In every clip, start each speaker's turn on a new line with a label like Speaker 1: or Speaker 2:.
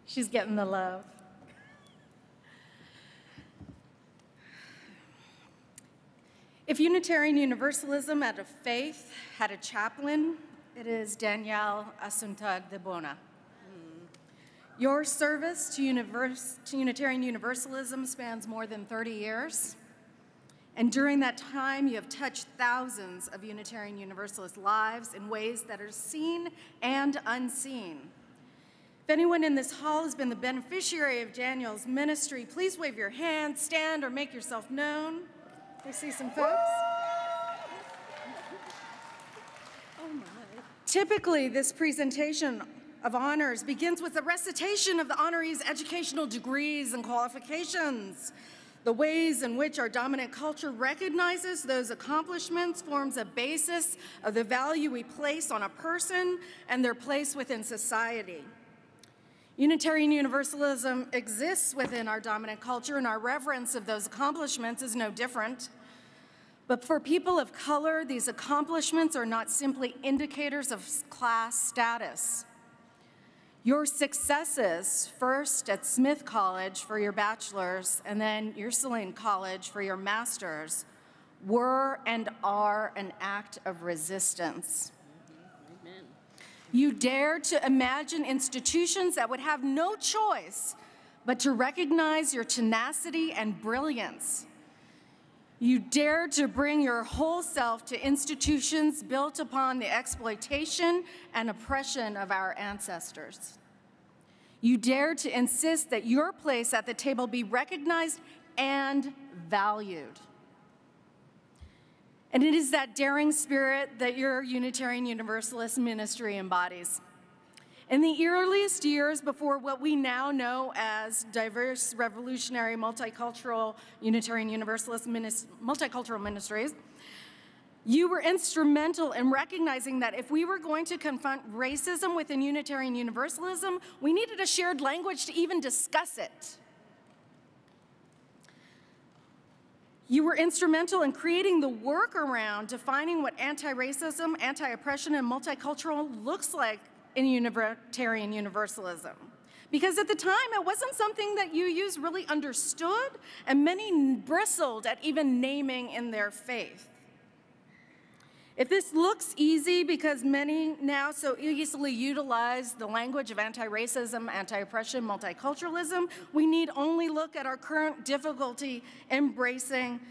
Speaker 1: She's getting the love. If Unitarian Universalism had a faith, had a chaplain, it is Danielle Asuntag de Bona. Your service to Unitarian Universalism spans more than 30 years. And during that time, you have touched thousands of Unitarian Universalist lives in ways that are seen and unseen. If anyone in this hall has been the beneficiary of Danielle's ministry, please wave your hand, stand, or make yourself known. I see some folks. Oh my. Typically, this presentation of honors begins with a recitation of the honoree's educational degrees and qualifications. The ways in which our dominant culture recognizes those accomplishments forms a basis of the value we place on a person and their place within society. Unitarian Universalism exists within our dominant culture, and our reverence of those accomplishments is no different. But for people of color, these accomplishments are not simply indicators of class status. Your successes, first at Smith College for your bachelor's and then Ursuline College for your master's, were and are an act of resistance. Amen. You dared to imagine institutions that would have no choice but to recognize your tenacity and brilliance. You dared to bring your whole self to institutions built upon the exploitation and oppression of our ancestors. You dared to insist that your place at the table be recognized and valued. And it is that daring spirit that your Unitarian Universalist ministry embodies. In the earliest years before what we now know as diverse, revolutionary, multicultural Unitarian Universalist multicultural ministries, you were instrumental in recognizing that if we were going to confront racism within Unitarian Universalism, we needed a shared language to even discuss it. You were instrumental in creating the work around defining what anti-racism, anti-oppression, and multicultural looks like in Unitarian Universalism. Because at the time, it wasn't something that UUs really understood, and many bristled at even naming in their faith. If this looks easy because many now so easily utilize the language of anti-racism, anti-oppression, multiculturalism, we need only look at our current difficulty embracing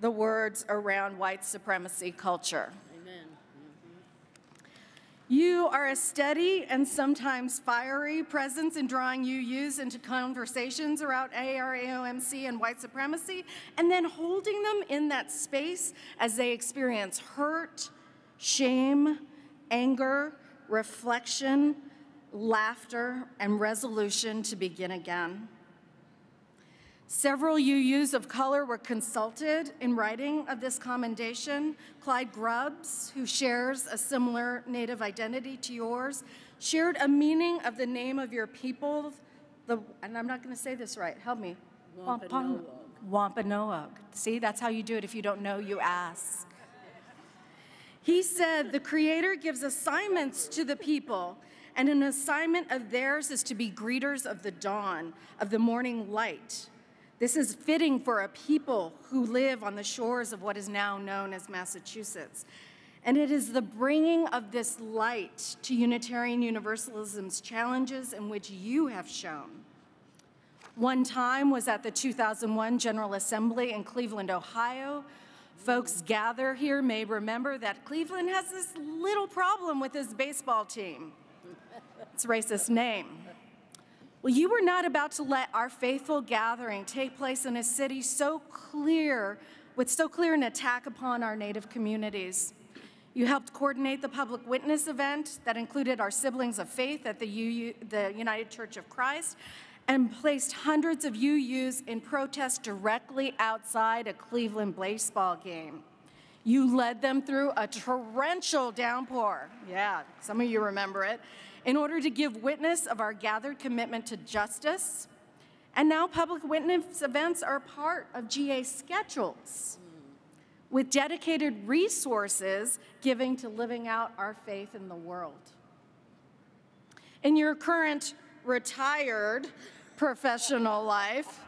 Speaker 1: the words around white supremacy culture. You are a steady and sometimes fiery presence in drawing UUs into conversations around ARAOMC and white supremacy, and then holding them in that space as they experience hurt, shame, anger, reflection, laughter, and resolution to begin again. Several UUs of color were consulted in writing of this commendation. Clyde Grubbs, who shares a similar Native identity to yours, shared a meaning of the name of your people, and I'm not going to say this right, help me.
Speaker 2: Wampanoag.
Speaker 1: Wampanoag. See, that's how you do it. If you don't know, you ask. He said, the Creator gives assignments to the people, and an assignment of theirs is to be greeters of the dawn, of the morning light. This is fitting for a people who live on the shores of what is now known as Massachusetts. And it is the bringing of this light to Unitarian Universalism's challenges in which you have shown. One time was at the 2001 General Assembly in Cleveland, Ohio. Folks gather here may remember that Cleveland has this little problem with his baseball team. It's a racist name. Well, you were not about to let our faithful gathering take place in a city with so clear an attack upon our Native communities. You helped coordinate the public witness event that included our siblings of faith at the United Church of Christ, and placed hundreds of UUs in protest directly outside a Cleveland baseball game. You led them through a torrential downpour. Yeah, some of you remember it. In order to give witness of our gathered commitment to justice. And now public witness events are part of GA schedules with dedicated resources giving to living out our faith in the world. In your current retired professional life.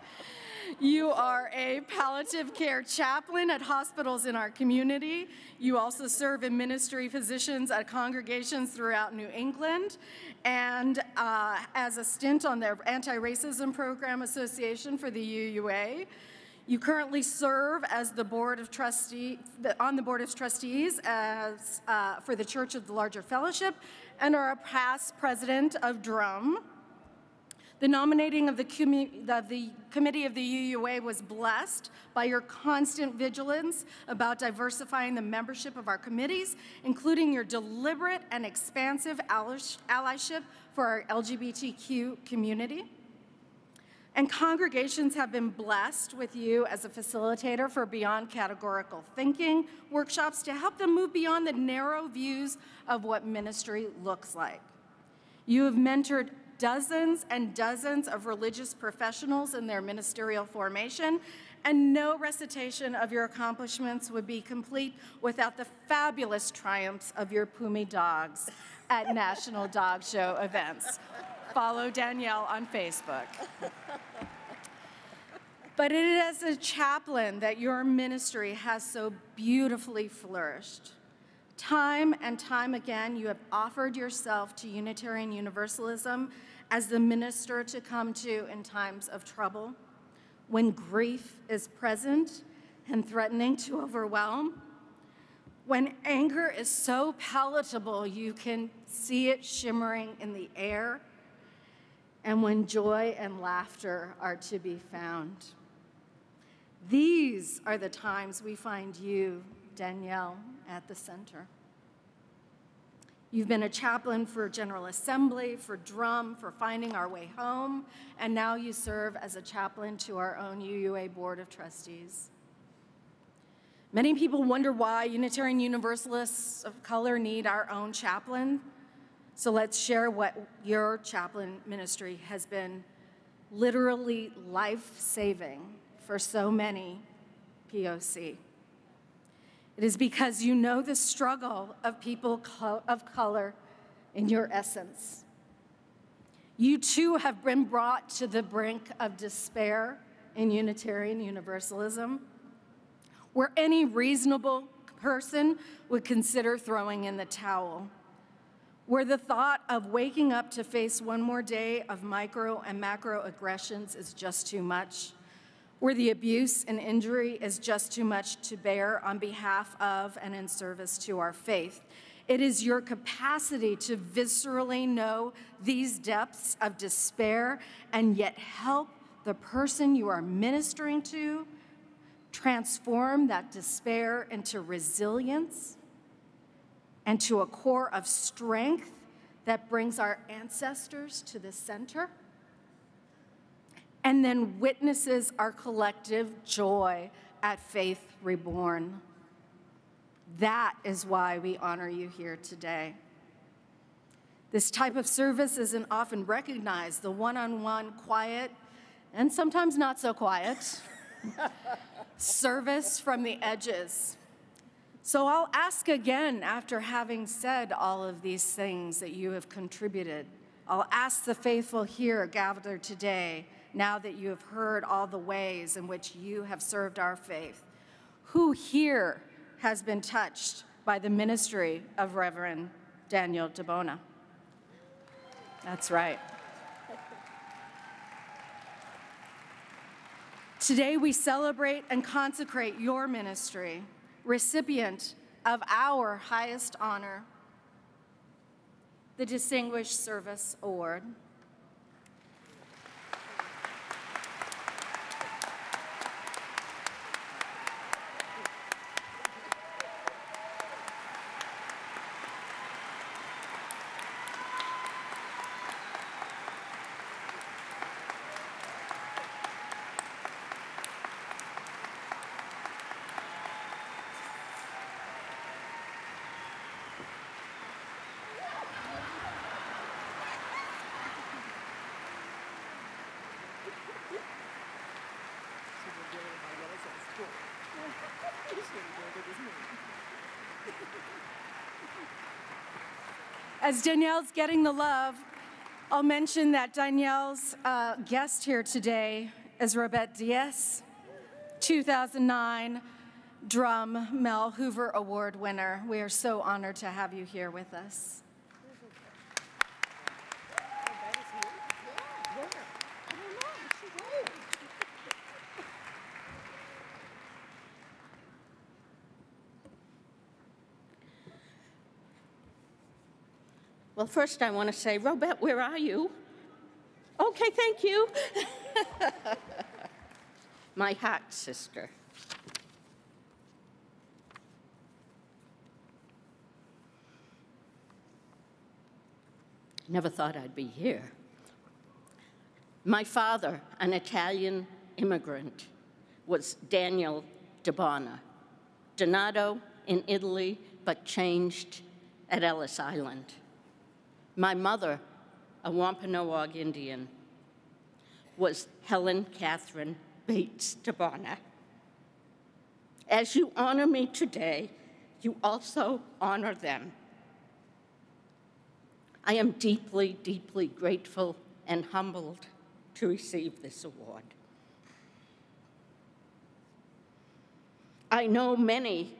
Speaker 1: You are a palliative care chaplain at hospitals in our community. You also serve in ministry positions at congregations throughout New England, and as a stint on their Anti-Racism Program Association for the UUA. You currently serve as the board of on the board of trustees as, for the Church of the Larger Fellowship, and are a past president of DRUM. The nominating of the committee of the UUA was blessed by your constant vigilance about diversifying the membership of our committees, including your deliberate and expansive allyship for our LGBTQ community. And congregations have been blessed with you as a facilitator for Beyond Categorical Thinking workshops to help them move beyond the narrow views of what ministry looks like. You have mentored dozens and dozens of religious professionals in their ministerial formation, and no recitation of your accomplishments would be complete without the fabulous triumphs of your Pumi dogs at National Dog Show events. Follow Danielle on Facebook. But it is as a chaplain that your ministry has so beautifully flourished. Time and time again, you have offered yourself to Unitarian Universalism as the minister to come to in times of trouble, when grief is present and threatening to overwhelm, when anger is so palatable you can see it shimmering in the air, and when joy and laughter are to be found. These are the times we find you, Danielle, at the center. You've been a chaplain for General Assembly, for DRUM, for Finding Our Way Home, and now you serve as a chaplain to our own UUA Board of Trustees. Many people wonder why Unitarian Universalists of color need our own chaplain. So let's share what your chaplain ministry has been literally life-saving for so many POC. It is because you know the struggle of people of color in your essence. You too have been brought to the brink of despair in Unitarian Universalism, where any reasonable person would consider throwing in the towel, where the thought of waking up to face one more day of micro and macro aggressions is just too much, where the abuse and injury is just too much to bear on behalf of and in service to our faith. It is your capacity to viscerally know these depths of despair and yet help the person you are ministering to transform that despair into resilience and to a core of strength that brings our ancestors to the center, and then witnesses our collective joy at Faith Reborn. That is why we honor you here today. This type of service isn't often recognized, the one-on-one, quiet, and sometimes not so quiet, service from the edges. So I'll ask again, after having said all of these things that you have contributed, I'll ask the faithful here gathered today, now that you have heard all the ways in which you have served our faith, who here has been touched by the ministry of Reverend Daniel DeBona? That's right. Today we celebrate and consecrate your ministry, recipient of our highest honor, the Distinguished Service Award. As Danielle's getting the love, I'll mention that Danielle's guest here today is Robette Diaz, 2009 Drum Mel Hoover Award winner. We are so honored to have you here with us.
Speaker 2: Well, first I want to say, Robette, where are you? Okay, thank you. My heart sister. Never thought I'd be here. My father, an Italian immigrant, was Daniel Debona. Donato in Italy, but changed at Ellis Island. My mother, a Wampanoag Indian, was Helen Catherine Bates Debona. As you honor me today, you also honor them. I am deeply, deeply grateful and humbled to receive this award. I know many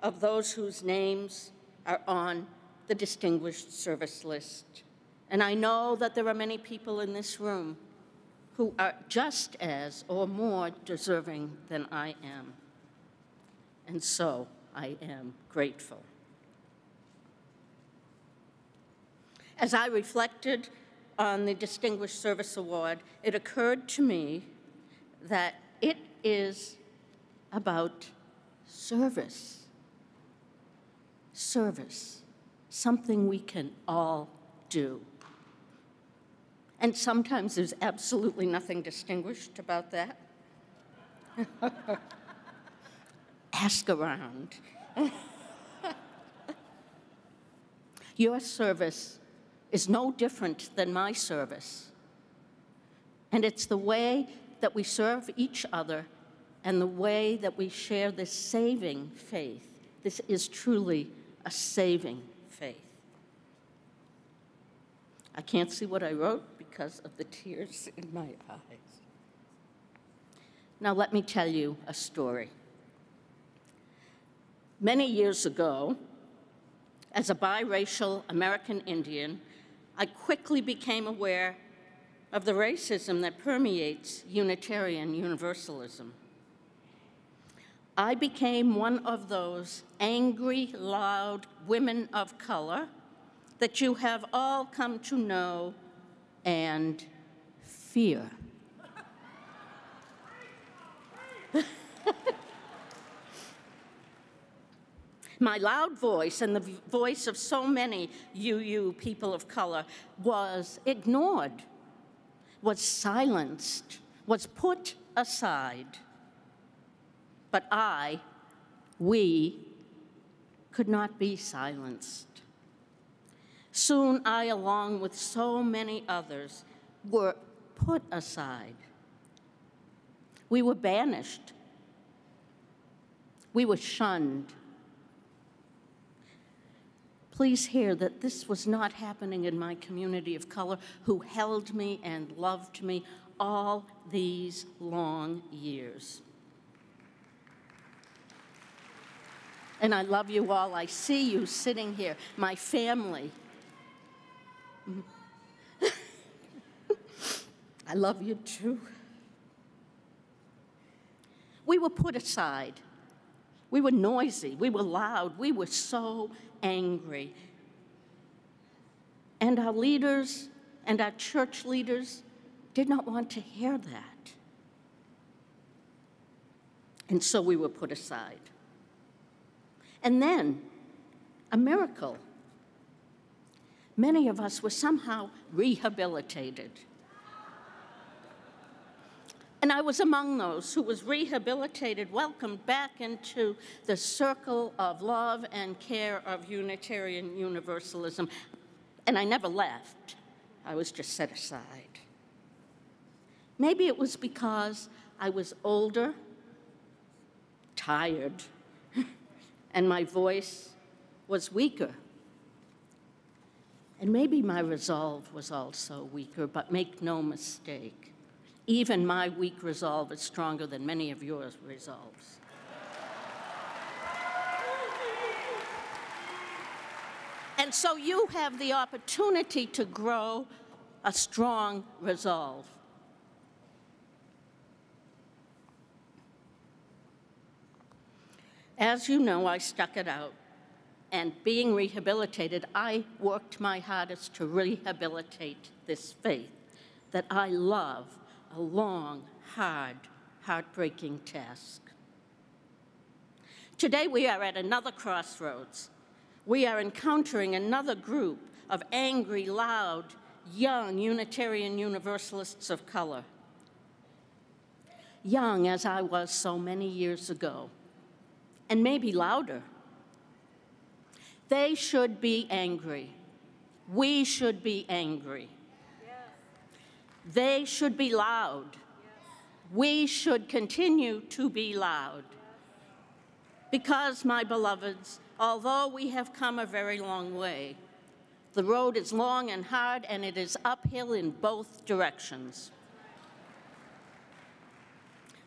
Speaker 2: of those whose names are on the Distinguished Service List, and I know that there are many people in this room who are just as or more deserving than I am, and so I am grateful. As I reflected on the Distinguished Service Award, it occurred to me that it is about service. Service, something we can all do. And sometimes there's absolutely nothing distinguished about that. Ask around. Your service is no different than my service. And it's the way that we serve each other and the way that we share this saving faith. This is truly a saving faith. I can't see what I wrote because of the tears in my eyes. Now let me tell you a story. Many years ago, as a biracial American Indian, I quickly became aware of the racism that permeates Unitarian Universalism. I became one of those angry, loud women of color that you have all come to know and fear. My loud voice and the voice of so many UU people of color was ignored, was silenced, was put aside. But we could not be silenced. Soon I, along with so many others, were put aside. We were banished. We were shunned. Please hear that this was not happening in my community of color, who held me and loved me all these long years. And I love you all. I see you sitting here, my family. I love you too. We were put aside. We were noisy. We were loud. We were so angry. And our leaders and our church leaders did not want to hear that. And so we were put aside. And then, a miracle. Many of us were somehow rehabilitated. And I was among those who was rehabilitated, welcomed back into the circle of love and care of Unitarian Universalism. And I never left. I was just set aside. Maybe it was because I was older, tired, and my voice was weaker. And maybe my resolve was also weaker, but make no mistake, even my weak resolve is stronger than many of your resolves. And so you have the opportunity to grow a strong resolve. As you know, I stuck it out. And being rehabilitated, I worked my hardest to rehabilitate this faith that I love, a long, hard, heartbreaking task. Today we are at another crossroads. We are encountering another group of angry, loud, young Unitarian Universalists of color. Young as I was so many years ago, and maybe louder. They should be angry. We should be angry. Yes. They should be loud. Yes. We should continue to be loud. Yes. Because, my beloveds, although we have come a very long way, the road is long and hard, and it is uphill in both directions.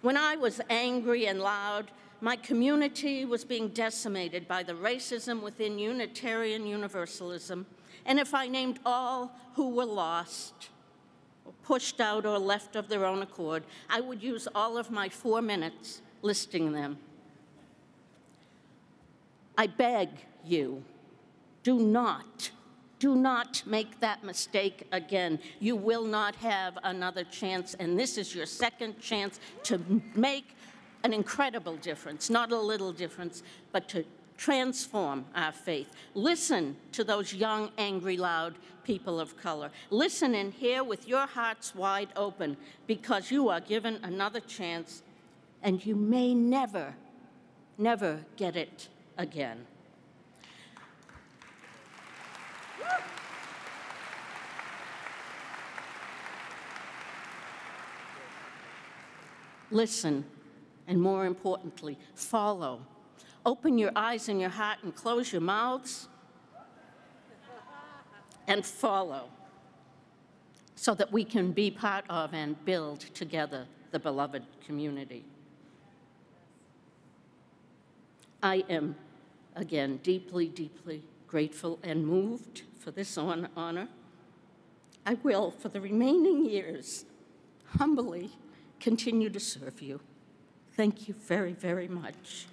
Speaker 2: When I was angry and loud, my community was being decimated by the racism within Unitarian Universalism, and if I named all who were lost, or pushed out or left of their own accord, I would use all of my 4 minutes listing them. I beg you, do not make that mistake again. You will not have another chance, and this is your second chance to make an incredible difference, not a little difference, but to transform our faith. Listen to those young, angry, loud people of color. Listen and hear with your hearts wide open, because you are given another chance, and you may never, never get it again. Listen. And more importantly, follow. Open your eyes and your heart and close your mouths and follow, so that we can be part of and build together the beloved community. I am, again, deeply, deeply grateful and moved for this honor. I will, for the remaining years, humbly continue to serve you. Thank you very, very much.